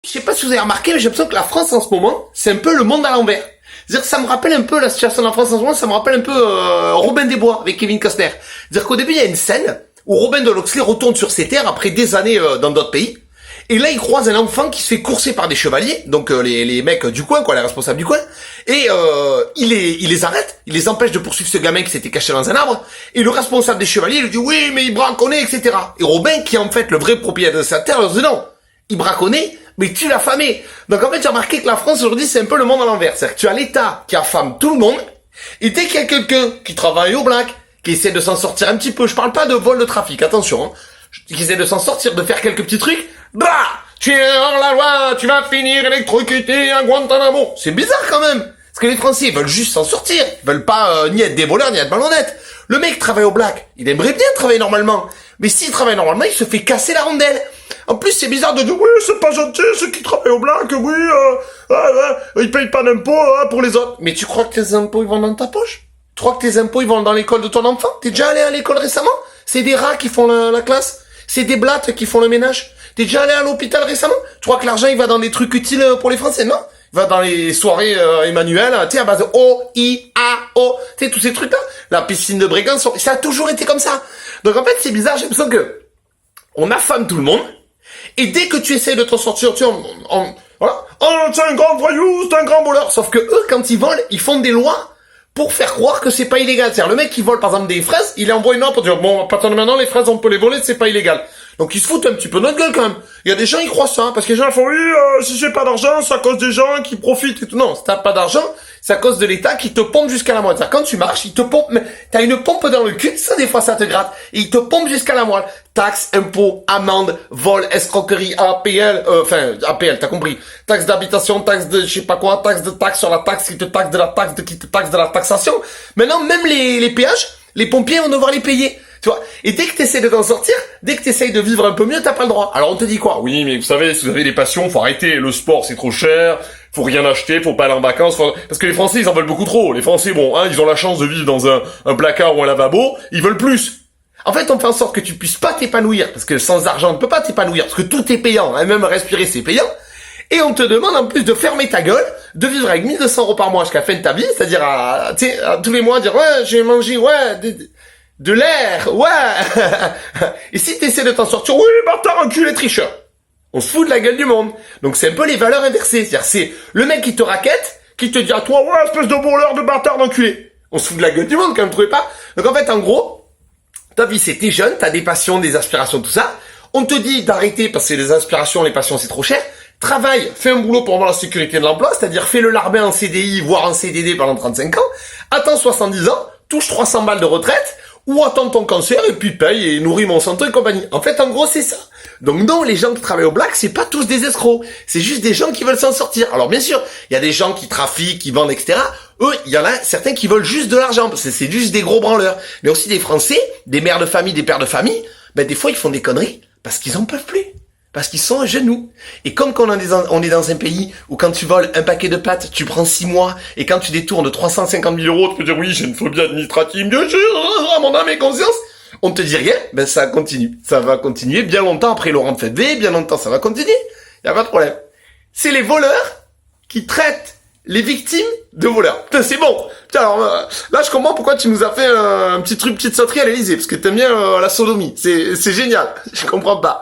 Je sais pas si vous avez remarqué, mais j'ai l'impression que la France en ce moment, c'est un peu le monde à l'envers. C'est-à-dire que ça me rappelle un peu la situation de la France en ce moment, ça me rappelle un peu Robin des Bois avec Kevin Costner. C'est-à-dire qu'au début, il y a une scène où Robin de Locksley retourne sur ses terres après des années dans d'autres pays. Et là, il croise un enfant qui se fait courser par des chevaliers, donc les mecs du coin, quoi, les responsables du coin. Et il les arrête, il les empêche de poursuivre ce gamin qui s'était caché dans un arbre. Et le responsable des chevaliers lui dit oui, mais il braconnait, etc. Et Robin, qui est en fait le vrai propriétaire de sa terre, lui dit non, il braconnait, mais tu l'affamais. Donc en fait, j'ai remarqué que la France aujourd'hui, c'est un peu le monde à l'envers. C'est-à-dire que tu as l'État qui affame tout le monde, et dès qu'il y a quelqu'un qui travaille au black, qui essaie de s'en sortir un petit peu, je parle pas de vol de trafic, attention, hein, qui essaie de s'en sortir, de faire quelques petits trucs, bah, tu es hors la loi, tu vas finir électrocuté à Guantanamo. C'est bizarre quand même, parce que les Français ils veulent juste s'en sortir, ils veulent pas ni être des voleurs ni être malhonnêtes. Le mec travaille au black, il aimerait bien travailler normalement, mais s'il travaille normalement, il se fait casser la rondelle. En plus, c'est bizarre de dire oui, c'est pas gentil ceux qui travaillent au black, oui, ils payent pas d'impôts pour les autres. Mais tu crois que tes impôts ils vont dans ta poche? Tu crois que tes impôts ils vont dans l'école de ton enfant? T'es déjà allé à l'école récemment? C'est des rats qui font la classe? C'est des blattes qui font le ménage? T'es déjà allé à l'hôpital récemment? Tu crois que l'argent il va dans des trucs utiles pour les Français? Non? Il va dans les soirées Emmanuel, tu sais, à base de O, I, A, O, tu sais, tous ces trucs-là. La piscine de Brégançon, ça a toujours été comme ça. Donc en fait, c'est bizarre, j'ai l'impression que on affame tout le monde, et dès que tu essaies de t'en sortir, tu voilà, oh, c'est un grand voyou, c'est un grand voleur. Sauf que eux, quand ils volent, ils font des lois pour faire croire que c'est pas illégal. C'est-à-dire, le mec qui vole, par exemple, des fraises, il envoie une loi pour dire, bon, à partir de maintenant, les fraises, on peut les voler, c'est pas illégal. Donc, ils se foutent un petit peu de notre gueule, quand même. Il y a des gens, ils croient ça, hein, parce que les gens font, oui, si j'ai pas d'argent, c'est à cause des gens qui profitent et tout. Non, si t'as pas d'argent, c'est à cause de l'État qui te pompe jusqu'à la moelle. C'est-à-dire, quand tu marches, il te pompe, mais t'as une pompe dans le cul, ça, des fois, ça te gratte. Et il te pompe jusqu'à la moelle. Taxes, impôts, amendes, vol, escroquerie, APL, APL, t'as compris. Taxe d'habitation, taxe de, je sais pas quoi, taxe de taxe sur la taxe, qui te taxe de la taxe, qui te taxe de la taxation. Maintenant, même les péages, les pompiers vont devoir les payer. Tu vois. Et dès que t'essaies de t'en sortir, dès que t'essayes de vivre un peu mieux, t'as pas le droit. Alors on te dit quoi? Oui, mais vous savez, si vous avez des passions, faut arrêter. Le sport, c'est trop cher. Faut rien acheter, faut pas aller en vacances. Parce que les Français, ils en veulent beaucoup trop. Les Français, bon, hein, ils ont la chance de vivre dans un placard ou un lavabo. Ils veulent plus. En fait, on fait en sorte que tu puisses pas t'épanouir. Parce que sans argent, on ne peut pas t'épanouir. Parce que tout est payant. Hein, même respirer, c'est payant. Et on te demande en plus de fermer ta gueule, de vivre avec 1200 € par mois jusqu'à la fin de ta vie. C'est-à-dire, tu sais, tous les mois, dire, ouais, j'ai mangé, ouais, de l'air, ouais. Et si t'essaies de t'en sortir, oui, bâtard, enculé, tricheur. On se fout de la gueule du monde. Donc c'est un peu les valeurs inversées. C'est-à-dire c'est le mec qui te raquette, qui te dit à toi, ouais, espèce de voleur, de bâtard, d'enculé. On se fout de la gueule du monde quand même, vous trouvez pas? Donc en fait, en gros, ta vie c'est t'es jeune, t'as des passions, des aspirations, tout ça. On te dit d'arrêter parce que les aspirations, les passions c'est trop cher. Travaille, fais un boulot pour avoir la sécurité de l'emploi, c'est-à-dire fais le larbin en CDI, voire en CDD pendant 35 ans. Attends 70 ans, touche 300 balles de retraite, ou attends ton cancer et puis paye et nourris Monsanto et compagnie. En fait, en gros, c'est ça. Donc non, les gens qui travaillent au black, c'est pas tous des escrocs. C'est juste des gens qui veulent s'en sortir. Alors bien sûr, il y a des gens qui trafiquent, qui vendent, etc. Eux, il y en a certains qui veulent juste de l'argent, parce que c'est juste des gros branleurs. Mais aussi des Français, des mères de famille, des pères de famille, ben des fois ils font des conneries parce qu'ils en peuvent plus. Parce qu'ils sont à genoux. Et comme on est dans un pays où quand tu voles un paquet de pâtes, tu prends 6 mois, et quand tu détournes 350 000 €, tu peux dire oui, j'ai une phobie administrative, bien sûr, à mon âme et conscience. On te dit rien, ben ça continue. Ça va continuer bien longtemps après Laurent Fabius, bien longtemps ça va continuer. Y a pas de problème. C'est les voleurs qui traitent les victimes de voleurs. Putain, c'est bon. Tiens, alors, là, je comprends pourquoi tu nous as fait un petit truc, petite sauterie à l'Élysée, parce que t'aimes bien la sodomie. C'est génial. Je comprends pas.